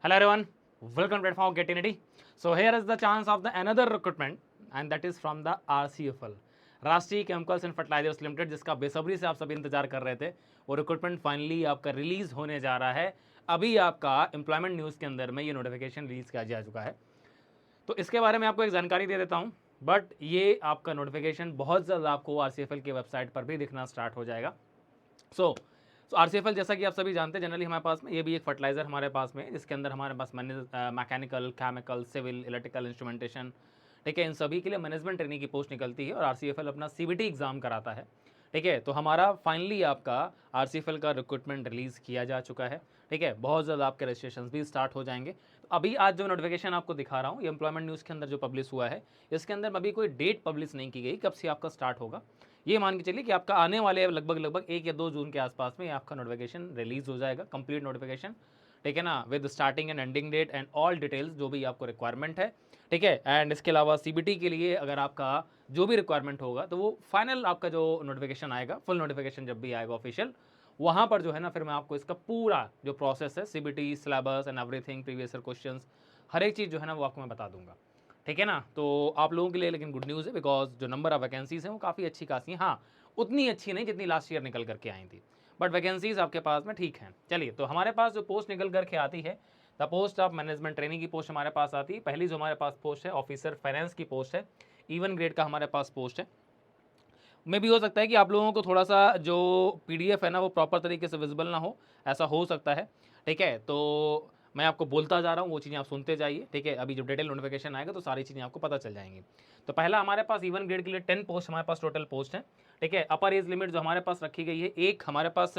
Hello everyone, welcome to platform Getinity. So here is the chance of the another recruitment and that is from the RCFL, राष्ट्रीय chemicals and fertilisers limited, जिसका बेसब्री से आप सभी इंतजार कर रहे थे। वो रिक्रूटमेंट फाइनली आपका रिलीज होने जा रहा है। अभी आपका एम्प्लॉयमेंट न्यूज़ के अंदर में ये नोटिफिकेशन रिलीज किया जा चुका है। तो इसके बारे में आपको एक जानकारी दे देता हूँ, बट ये आपका नोटिफिकेशन बहुत जल्द आपको RCFL की वेबसाइट पर भी दिखना स्टार्ट हो जाएगा। सो RCFL जैसा कि आप सभी जानते हैं, जनरली हमारे पास में ये भी एक फर्टिलाइजर हमारे पास में, जिसके अंदर हमारे पास mechanical, chemical, civil, electrical, instrumentation, ठीक है, इन सभी के लिए मैनेजमेंट ट्रेनिंग की पोस्ट निकलती है और RCFL अपना CBT एग्जाम कराता है। ठीक है, तो हमारा फाइनली आपका RCFL का रिक्रूटमेंट रिलीज़ किया जा चुका है। ठीक है, बहुत जल्द आपके रजिस्ट्रेशन भी स्टार्ट हो जाएंगे। तो अभी आज जो नोटिफिकेशन आपको दिखा रहा हूँ, ये एम्प्लॉयमेंट न्यूज़ के अंदर जो पब्लिश हुआ है, इसके अंदर अभी कोई डेट पब्लिश नहीं की गई कब से आपका स्टार्ट होगा। ये मान के चलिए कि आपका आने वाले लगभग 1 या 2 जून के आसपास में आपका नोटिफिकेशन रिलीज हो जाएगा, कंप्लीट नोटिफिकेशन। ठीक है ना, with starting and ending date and all details जो भी आपको रिक्वायरमेंट है। ठीक है, एंड इसके अलावा CBT के लिए अगर आपका जो भी रिक्वायरमेंट होगा तो वो फाइनल आपका जो नोटिफिकेशन आएगा, फुल नोटिफिकेशन जब भी आएगा ऑफिशियल, वहाँ पर जो है ना फिर मैं आपको इसका पूरा जो प्रोसेस है, CBT syllabus and everything, previous year questions, हर एक चीज़ जो है ना वो आपको मैं बता दूंगा। ठीक है ना, तो आप लोगों के लिए लेकिन गुड न्यूज़ है, बिकॉज जो नंबर ऑफ वैकेंसीज हैं वो काफ़ी अच्छी खासी हैं। हाँ, उतनी अच्छी नहीं जितनी लास्ट ईयर निकल करके आई थी, बट वैकेंसीज आपके पास में ठीक हैं। चलिए, तो हमारे पास जो पोस्ट निकल करके आती है, the post of management training की पोस्ट हमारे पास आती है। पहली जो हमारे पास पोस्ट है ऑफिसर फाइनेंस की पोस्ट है, इवन ग्रेड का हमारे पास पोस्ट है। में भी हो सकता है कि आप लोगों को थोड़ा सा जो PDF है ना वो प्रॉपर तरीके से विजिबल ना हो, ऐसा हो सकता है। ठीक है, तो मैं आपको बोलता जा रहा हूँ, वो चीज़ें आप सुनते जाइए। ठीक है, अभी जब डिटेल नोटिफिकेशन आएगा तो सारी चीज़ें आपको पता चल जाएंगी। तो पहला हमारे पास इवन ग्रेड के लिए 10 पोस्ट हमारे पास टोटल पोस्ट है। ठीक है, अपर एज लिमिट जो हमारे पास रखी गई है, एक हमारे पास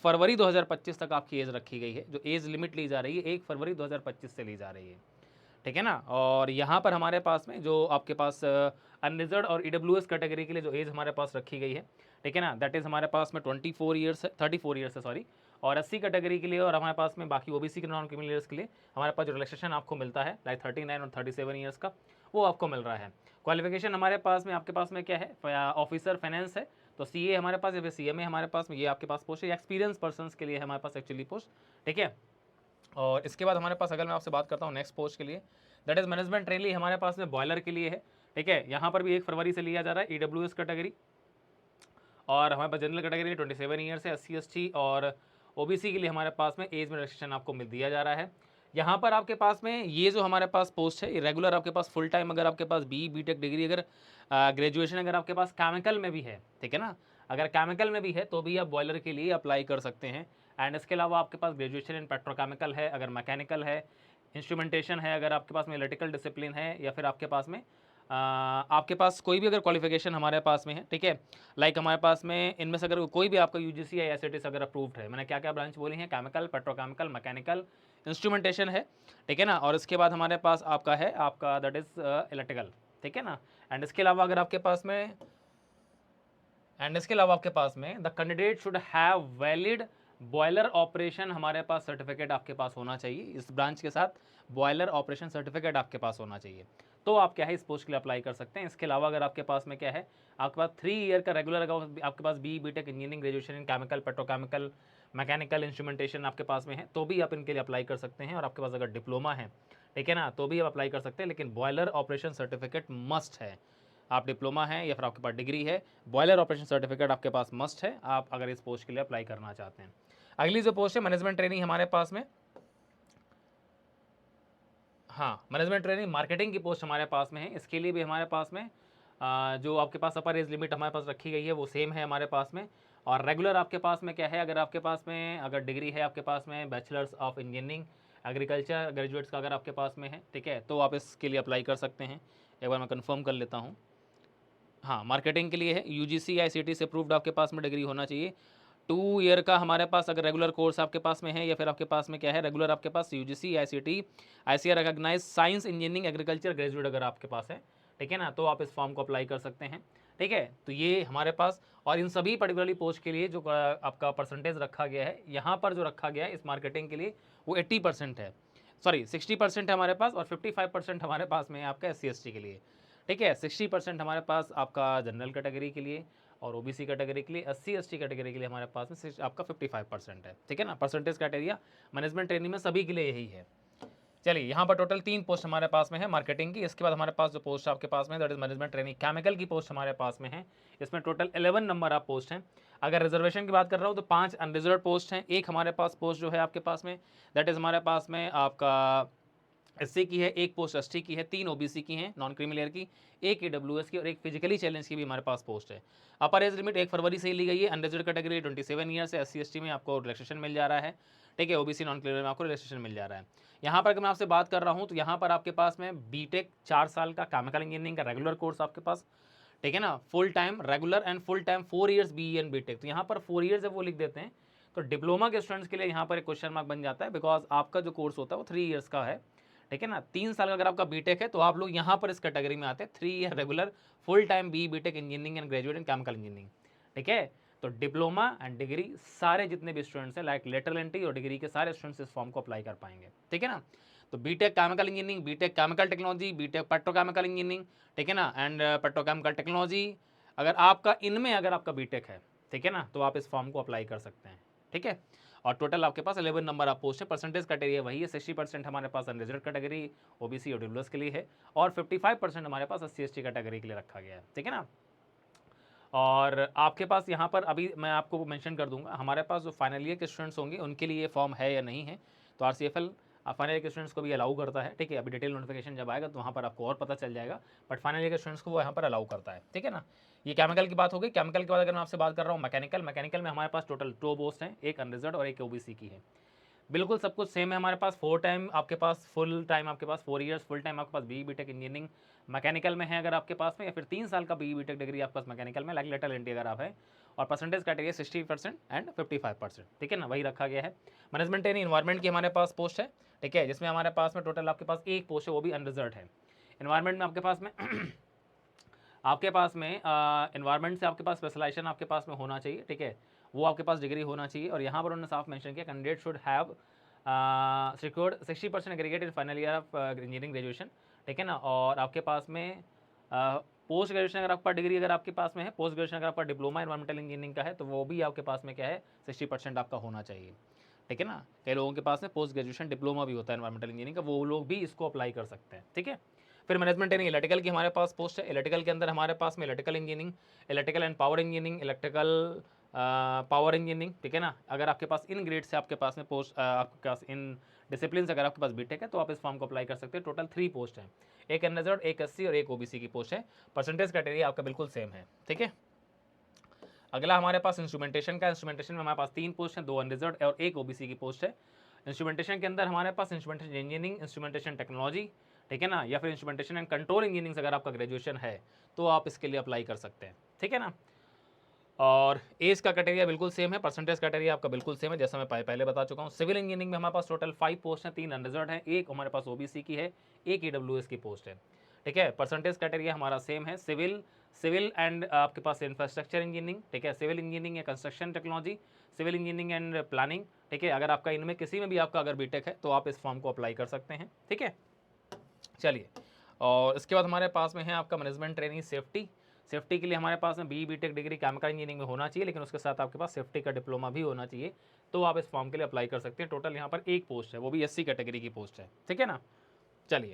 फरवरी 2025 तक आपकी एज रखी गई है। जो एज लिमिट ली जा रही है 1 फरवरी 2025 से ली जा रही है। ठीक है ना, और यहाँ पर हमारे पास में जो आपके पास अनरिजर्व और EWS कैटेगरी के लिए जो एज हमारे पास रखी गई है, ठीक है ना, दैट इज़ हमारे पास में 24 ईयर्स है, 34 ईयर्स है सॉरी। और SC कैटेगरी के लिए और हमारे पास में बाकी OBC के नॉन क्रिमिनल ईयर्स के लिए हमारे पास जो रिलैक्सेशन आपको मिलता है लाइक 39 और 37 ईयर्स का, वो आपको मिल रहा है। क्वालिफिकेशन हमारे पास में आपके पास में क्या है, ऑफिसर फाइनेंस है, तो CA हमारे पास या फिर CMA हमारे पास में, ये आपके पास पोस्ट है। एक्सपीरियंस पर्सन के लिए हमारे पास एक्चुअली पोस्ट। ठीक है, और इसके बाद हमारे पास अगर मैं आपसे बात करता हूँ नेक्स्ट पोस्ट के लिए, दैट इज़ मैनेजमेंट ट्रेनली, हमारे पास में बॉयलर के लिए है। ठीक है, यहाँ पर भी 1 फरवरी से लिया जा रहा है EWS कैटेगरी, और हमारे पास जनरल कैटेगरी 27 ईयर्स है, SC ST और OBC के लिए हमारे पास में एज में रिस्ट्रिक्शन आपको मिल दिया जा रहा है। यहाँ पर आपके पास में ये जो हमारे पास पोस्ट है, रेगुलर आपके पास फुल टाइम, अगर आपके पास BTech डिग्री, अगर ग्रेजुएशन अगर आपके पास केमिकल में भी है, ठीक है ना, अगर केमिकल में भी है तो भी आप बॉयलर के लिए अप्लाई कर सकते हैं। एंड इसके अलावा आपके पास ग्रेजुएशन इन पेट्रोकेमिकल है, अगर मैकेनिकल है, इंस्ट्रूमेंटेशन है, अगर आपके पास में इलेक्ट्रिकल डिसिप्लिन है, या फिर आपके पास में आपके पास कोई भी अगर क्वालिफिकेशन हमारे पास में है, ठीक है, लाइक हमारे पास में इनमें से अगर कोई भी आपका UGC या SAT अगर अप्रूव्ड है, मैंने क्या क्या ब्रांच बोली है, केमिकल, पेट्रोकेमिकल, मैकेनिकल, इंस्ट्रूमेंटेशन है। ठीक है ना, और इसके बाद हमारे पास आपका है आपका दैट इज़ इलेक्ट्रिकल। ठीक है ना, एंड इसके अलावा अगर आपके पास में the candidate should have valid boiler operation हमारे पास सर्टिफिकेट आपके पास होना चाहिए। इस ब्रांच के साथ बॉयलर ऑपरेशन सर्टिफिकेट आपके पास होना चाहिए, तो आप क्या है इस पोस्ट के लिए अप्लाई कर सकते हैं। इसके अलावा अगर आपके पास में क्या है, आपके पास 3 ईयर का रेगुलर, अगर आपके पास BTech engineering, graduation in chemical, petrochemical, mechanical, instrumentation आपके पास में है, तो भी आप इनके लिए अप्लाई कर सकते हैं। और आपके पास अगर डिप्लोमा है, ठीक है ना, तो भी आप अप्लाई कर सकते हैं, लेकिन बॉयलर ऑपरेशन सर्टिफिकेट मस्ट है। आप डिप्लोमा है या फिर आपके पास डिग्री है, बॉयलर ऑपरेशन सर्टिफिकेट आपके पास मस्ट है, आप अगर इस पोस्ट के लिए अप्लाई करना चाहते हैं। अगली जो पोस्ट है मैनेजमेंट ट्रेनिंग हमारे पास में, हाँ, मैनेजमेंट ट्रेनिंग मार्केटिंग की पोस्ट हमारे पास में है। इसके लिए भी हमारे पास में जो आपके पास अपर एज लिमिट हमारे पास रखी गई है वो सेम है हमारे पास में। और रेगुलर आपके पास में क्या है, अगर आपके पास में अगर डिग्री है आपके पास में bachelors of engineering agriculture graduates का अगर आपके पास में है, ठीक है, तो आप इसके लिए अप्लाई कर सकते हैं। एक बार मैं कंफर्म कर लेता हूँ। हाँ, मार्केटिंग के लिए है, UGC या ICT से अप्रूव्ड आपके पास में डिग्री होना चाहिए। 2 ईयर का हमारे पास अगर रेगुलर कोर्स आपके पास में है, या फिर आपके पास में क्या है, रेगुलर आपके पास UGC ICT ICAR recognise science engineering agriculture graduate अगर आपके पास है, ठीक है ना, तो आप इस फॉर्म को अप्लाई कर सकते हैं। ठीक है, तो ये हमारे पास, और इन सभी पर्टिकुलरली पोस्ट के लिए जो आपका परसेंटेज रखा गया है, यहाँ पर जो रखा गया है इस मार्केटिंग के लिए वो 80% है, सॉरी 60% है हमारे पास, और 55% हमारे पास में है आपका SC ST के लिए। ठीक है। 60% हमारे पास आपका जनरल कैटेगरी के लिए और ओबीसी कैटेगरी के लिए, SC ST कैटेगरी के लिए हमारे पास में आपका 55% है। ठीक है ना, परसेंटेज क्राइटेरिया मैनेजमेंट ट्रेनिंग में सभी के लिए यही है। चलिए, यहाँ पर टोटल 3 पोस्ट हमारे पास में है मार्केटिंग की। इसके बाद हमारे पास जो पोस्ट आपके पास में that is management training chemical की पोस्ट हमारे पास में है। इसमें टोटल 11 नंबर ऑफ पोस्ट हैं। अगर रिजर्वेशन की बात कर रहा हूँ तो 5 अनरिजर्व पोस्ट हैं। एक हमारे पास पोस्ट जो है आपके पास में दैट इज हमारे पास में आपका SC की है, एक पोस्ट ST की है, 3 OBC की हैं नॉन क्रीमिलियर की, एक AWS की और एक फिजिकली चैलेंज की भी हमारे पास पोस्ट है। अपर एज लिमिट 1 फरवरी से ही ली गई है। अनरिजर्व कैटेगरी 27 ईयर से, SC ST में आपको रिलैक्सेशन मिल जा रहा है। ठीक है, OBC नॉन क्रीमिलियर में आपको रिलैक्सेशन मिल जा रहा है। यहाँ पर अगर मैं आपसे बात कर रहा हूँ तो यहाँ पर आपके पास में बीटेक 4 साल का केमिकल इंजीनियरिंग का रेगुलर कोर्स आपके पास, ठीक है ना, full time regular and full time 4 years BE and BTech. तो यहाँ पर 4 ईयर्स जब वो लिख देते हैं तो डिप्लोमा के स्टूडेंट्स के लिए यहाँ पर एक क्वेश्चन मार्क बन जाता है, बिकॉज आपका जो कोर्स होता है वो 3 ईयर्स का है। ठीक है ना, 3 साल का अगर आपका बीटेक है तो आप लोग यहाँ पर इस कैटेगरी में आते हैं, 3 year regular full time BE BTech engineering and graduate in chemical engineering. ठीक है, तो डिप्लोमा एंड डिग्री सारे जितने भी स्टूडेंट्स हैं लाइक लेटरल एंट्री और डिग्री के सारे स्टूडेंट्स इस फॉर्म को अप्लाई कर पाएंगे। ठीक है ना, तो BTech chemical engineering, BTech chemical technology, BTech petrochemical engineering, ठीक है ना, एंड पेट्रोकेमिकल टेक्नोलॉजी, अगर आपका इनमें अगर आपका बीटेक है, ठीक है ना, तो आप इस फॉर्म को अप्लाई कर सकते हैं। ठीक है, और टोटल आपके पास 11 नंबर ऑफ पोस्ट है। परसेंटेज क्राइटेरिया वही है, 60% हमारे पास अनरिजर्व कैटेगरी OBC और AWS के लिए है और 55% हमारे पास SC ST कैटेगरी के लिए रखा गया है। ठीक है ना, और आपके पास यहाँ पर अभी मैं आपको मेंशन कर दूंगा, हमारे पास जो फाइनल ईयर के स्टूडेंट्स होंगे उनके लिए ये फॉर्म है या नहीं है। तो RCFL फाइनल ईयर के स्टूडेंट्स को भी अलाउ करता है। ठीक है, अभी डिटेल नोटिफिकेशन जब आएगा तो वहाँ पर आपको और पता चल जाएगा, बट फाइनल ईयर के स्टूडेंट्स को वो यहाँ पर अलाउ करता है। ठीक है ना, ये केमिकल की बात हो गई। केमिकल के बाद अगर मैं आपसे बात कर रहा हूँ मैकेनिकल में हमारे पास टोटल 2 पोस्ट हैं, एक अनरिजर्व और एक OBC की है। बिल्कुल सब कुछ सेम है हमारे पास। 4 टाइम आपके पास फुल टाइम, आपके पास 4 ईयर्स फुल टाइम आपके पास BE बीटेक इंजीनियरिंग मैकेनिकल में है अगर आपके पास में, या फिर 3 साल का BE बीटेक डिग्री आपके पास मैकेनिकल में लाइक लेटर एंट्री अगर आप है, और परसेंटेज क्राइटेरिया 60% एंड 55%। ठीक है ना, वही रखा गया है। मैनेजमेंट ट्रेनिंग इन्वायरमेंट की हमारे पास पोस्ट है। ठीक है, जिसमें हमारे पास में टोटल आपके पास एक पोस्ट है, वो भी अनरिजर्व है। इन्वायरमेंट में आपके पास में इन्वायरमेंट से आपके पास स्पेशलाइजेशन आपके पास में होना चाहिए। ठीक है, वो आपके पास डिग्री होना चाहिए। और यहाँ पर उन्होंने साफ मेंशन किया candidate should have secured 60% aggregate in final year of engineering graduation. ठीक है ना, और आपके पास में पोस्ट ग्रेजुएशन अगर आपका डिग्री अगर आपके पास में है, पोस्ट ग्रेजुएशन अगर आपका डिप्लोमा इन्वायरमेंटल इंजीनियरिंग का है तो वो भी आपके पास में क्या है, 60% आपका होना चाहिए। ठीक है ना, कई लोगों के पास में पोस्ट ग्रेजुएशन डिप्लोमा भी होता है इन्वायरमेंटल इंजीनियरिंग का, वो लोग भी इसको अप्लाई कर सकते हैं। ठीक है, फिर मैनेजमेंट ट्रेनिंग इलेक्ट्रिकल की हमारे पास पोस्ट है। इलेक्ट्रिकल के अंदर हमारे पास में electrical engineering, electrical and power engineering, electrical power engineering. ठीक है ना, अगर आपके पास इन ग्रेड से आपके पास में पोस्ट आपके पास इन डिसिप्लिन अगर आपके पास बीटेक है तो आप इस फॉर्म को अप्लाई कर सकते हैं। टोटल 3 पोस्ट हैं, एक अनरिजर्व, एक SC और एक OBC की पोस्ट है। परसेंटेज क्राइटेरिया आपका बिल्कुल सेम है। ठीक है, अगला हमारे पास इंस्ट्रूमेंटेशन का। इंस्ट्रूमेंटेशन में हमारे पास 3 पोस्ट हैं, 2 अनरिजर्व और एक OBC की पोस्ट है। इंस्ट्रूमेंटेशन के अंदर हमारे पास इंस्ट्रूमेंटेशन इंजीनियरिंग, इंस्ट्रूमेंटेशन टेक्नोलॉजी, ठीक है ना, या फिर इंस्ट्रूमेंटेशन एंड कंट्रोल इंजीनियरिंग अगर आपका ग्रेजुएशन है तो आप इसके लिए अप्लाई कर सकते हैं। ठीक है ना, और एज का क्राइटेरिया बिल्कुल सेम है, परसेंटेज क्राइटेरिया आपका बिल्कुल सेम है जैसा मैं पहले बता चुका हूँ। सिविल इंजीनियरिंग में हमारे पास टोटल 5 पोस्ट हैं, 3 अनरिजर्व हैं, एक हमारे पास OBC की है, एक AWS की पोस्ट है। ठीक है, परसेंटेज क्राइटेरिया हमारा सेम है। सिविल एंड आपके पास इंफ्रास्ट्रक्चर इंजीनियरिंग, ठीक है, सिविल इंजीनियरिंग या construction technology, civil engineering and planning. ठीक है, अगर आपका इनमें किसी में भी आपका अगर बीटेक है तो आप इस फॉर्म को अप्लाई कर सकते हैं। ठीक है, चलिए, और इसके बाद हमारे पास में है आपका मैनेजमेंट ट्रेनिंग सेफ्टी के लिए हमारे पास में BE BTech degree chemical engineering में होना चाहिए, लेकिन उसके साथ आपके पास सेफ्टी का डिप्लोमा भी होना चाहिए, तो आप इस फॉर्म के लिए अप्लाई कर सकते हैं। टोटल यहाँ पर एक पोस्ट है, वो भी SC कैटेगरी की पोस्ट है। ठीक है ना, चलिए,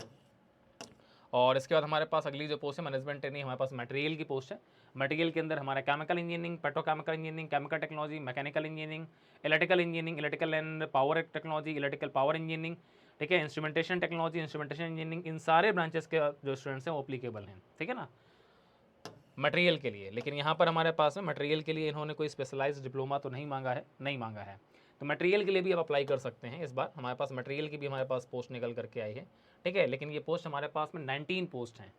और इसके बाद हमारे पास अगली जो पोस्ट है मैनेजमेंट ट्रेनिंग, हमारे पास मटेरियल की पोस्ट है। मटेरियल के अंदर हमारा chemical engineering, petrochemical engineering, chemical technology, mechanical engineering, electrical and power technology, electrical power engineering, ठीक है, इंस्ट्रूमेंटेशन टेक्नोलॉजी, इंस्ट्रूमेंटेशन इंजीनियरिंग, इन सारे ब्रांचेस के जो स्टूडेंट्स हैं वो अप्लीकेबल हैं। ठीक है ना, मटेरियल के लिए। लेकिन यहाँ पर हमारे पास में मटेरियल के लिए इन्होंने कोई स्पेशलाइज्ड डिप्लोमा तो नहीं मांगा है, तो मटेरियल के लिए भी आप अप्लाई कर सकते हैं। इस बार हमारे पास मटेरियल की भी हमारे पास पोस्ट निकल करके आई है। ठीक है, लेकिन ये पोस्ट हमारे पास में 19 पोस्ट हैं।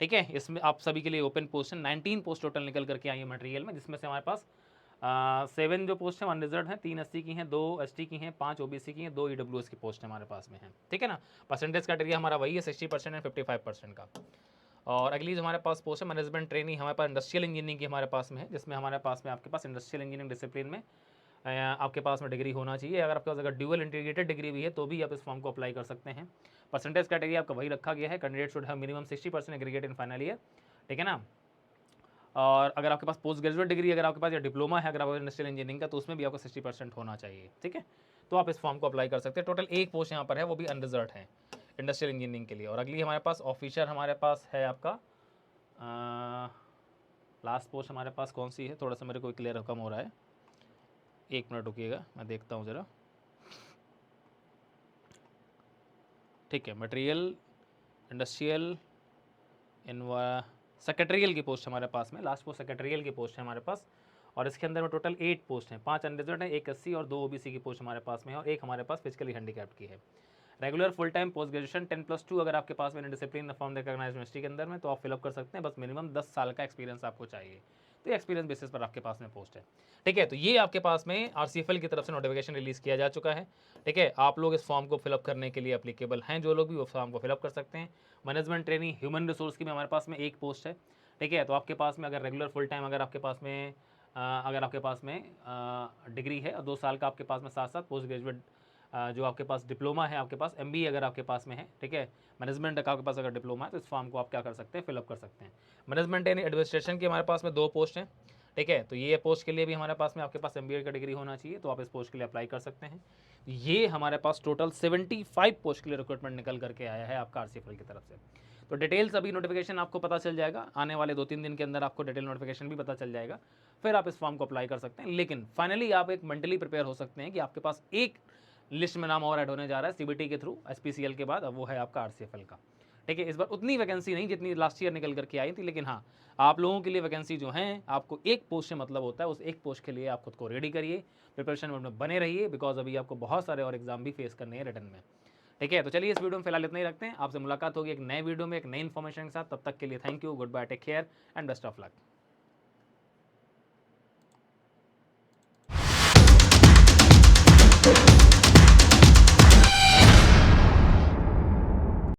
ठीक है, इसमें आप सभी के लिए ओपन पोस्ट है, 19 पोस्ट टोटल निकल करके आई है मटेरियल में, जिसमें से हमारे पास 7 जो पोस्ट हैं अनरिजर्व हैं, 3 SC की हैं, 2 ST की हैं, 5 OBC की हैं, 2 EWS की पोस्ट हमारे पास में है। ठीक है ना, परसेंटेज क्राइटेरिया हमारा वही है, 60% एंड 55% का। और अगली जो हमारे पास पोस्ट है मैनेजमेंट ट्रेनिंग, हमारे पास इंडस्ट्रियल इंजीनियरिंग की हमारे पास में है, जिसमें हमारे पास में आपके पास इंडस्ट्रियल इंजीनियरिंग डिसिप्लिन में आपके पास में डिग्री होना चाहिए। अगर आपके पास अगर ड्यूअल इंटीग्रेटेड डिग्री भी है तो भी आप इस फॉर्म को अप्लाई कर सकते हैं। परसेंटेज क्राइटेरिया आपका वही रखा गया है, candidate should have minimum 60% aggregate in final year, ठीक है ना। और अगर आपके पास पोस्ट ग्रेजुएट डिग्री अगर आपके पास या डिप्लोमा है अगर आपको इंडस्ट्रियल इंजीनियरिंग का, तो उसमें भी आपको 60% होना चाहिए, ठीक है। तो आप इस फॉर्म को अप्लाई कर सकते हैं। टोटल एक पोस्ट यहाँ पर है, वो भी अनरिजर्व है इंडस्ट्रियल इंजीनियरिंग के लिए। और अगली हमारे पास ऑफिसर हमारे पास है आपका लास्ट पोस्ट हमारे पास कौन सी है, थोड़ा सा मेरे को क्लियर कम हो रहा है, 1 मिनट रुकिएगा मैं देखता हूँ ज़रा। ठीक है, मटेरियल इंडस्ट्रियल सेक्रेटरियल की पोस्ट हमारे पास में, लास्ट पोस्ट सेक्रेटरियल की पोस्ट है हमारे पास। और इसके अंदर में टोटल 8 पोस्ट हैं, 5 अनरिजर्व्ड हैं, 1 SC और 2 OBC की पोस्ट हमारे पास में है, और 1 हमारे पास फिजिकली हैंडीकैप्ड की है। Regular full time post graduation 10+2 अगर आपके पास में डिसिप्लिन फॉर्म रिकॉग्नाइज्ड यूनिवर्सिटी के अंदर में, तो आप फिलअप कर सकते हैं। बस मिनिमम 10 साल का एक्सपीरियंस आपको चाहिए, तो एक्सपीरियंस बेसिस पर आपके पास में पोस्ट है, ठीक है। तो ये आपके पास में RCFL की तरफ से नोटिफिकेशन रिलीज़ किया जा चुका है, ठीक है। आप लोग इस फॉर्म को फिलअप करने के लिए अप्लीकेबल हैं, जो लोग भी वो फॉर्म को फिलअप कर सकते हैं। मैनेजमेंट ट्रेनिंग ह्यूमन रिसोर्स की भी हमारे पास में 1 पोस्ट है, ठीक है। तो आपके पास में अगर रेगुलर फुल टाइम अगर आपके पास में डिग्री है और 2 साल का आपके पास में साथ साथ पोस्ट ग्रेजुएट जो आपके पास डिप्लोमा है, आपके पास MBA अगर आपके पास में है, ठीक है, मैनेजमेंट का आपके पास अगर डिप्लोमा है, तो इस फॉर्म को आप क्या कर सकते हैं, फिलअप कर सकते हैं। मैनेजमेंट एंड एडमिनिस्ट्रेशन की हमारे पास में 2 पोस्ट हैं, ठीक है। तो ये पोस्ट के लिए भी हमारे पास में आपके पास MBA का डिग्री होना चाहिए, तो आप इस पोस्ट के लिए अप्लाई कर सकते हैं। ये हमारे पास टोटल 75 पोस्ट के लिए रिक्रूटमेंट निकल करके आया है आपका RCFL की तरफ से। तो डिटेल्स अभी नोटिफिकेशन आपको पता चल जाएगा, आने वाले 2-3 दिन के अंदर आपको डिटेल नोटिफिकेशन भी पता चल जाएगा, फिर आप इस फॉर्म को अप्लाई कर सकते हैं। लेकिन फाइनली आप एक मेंटली प्रिपेयर हो सकते हैं कि आपके पास एक लिस्ट में नाम और ऐड होने जा रहा है CBT के थ्रू SPCL के बाद, अब वो है आपका RCFL का, ठीक है। इस बार उतनी वैकेंसी नहीं जितनी लास्ट ईयर निकल करके आई थी, लेकिन हाँ, आप लोगों के लिए वैकेंसी जो हैं, आपको एक पोस्ट से मतलब होता है, उस एक पोस्ट के लिए आप खुद को रेडी करिए, प्रिपरेशन मोड में बने रहिए, बिकॉज अभी आपको बहुत सारे और एग्जाम भी फेस करने हैं रिटर्न में, ठीक है। तो चलिए इस वीडियो में फिलहाल इतना ही रखते हैं, आपसे मुलाकात होगी एक नए वीडियो में एक नई इन्फॉर्मेशन के साथ। तब तक के लिए thank you, goodbye, take care and best of luck.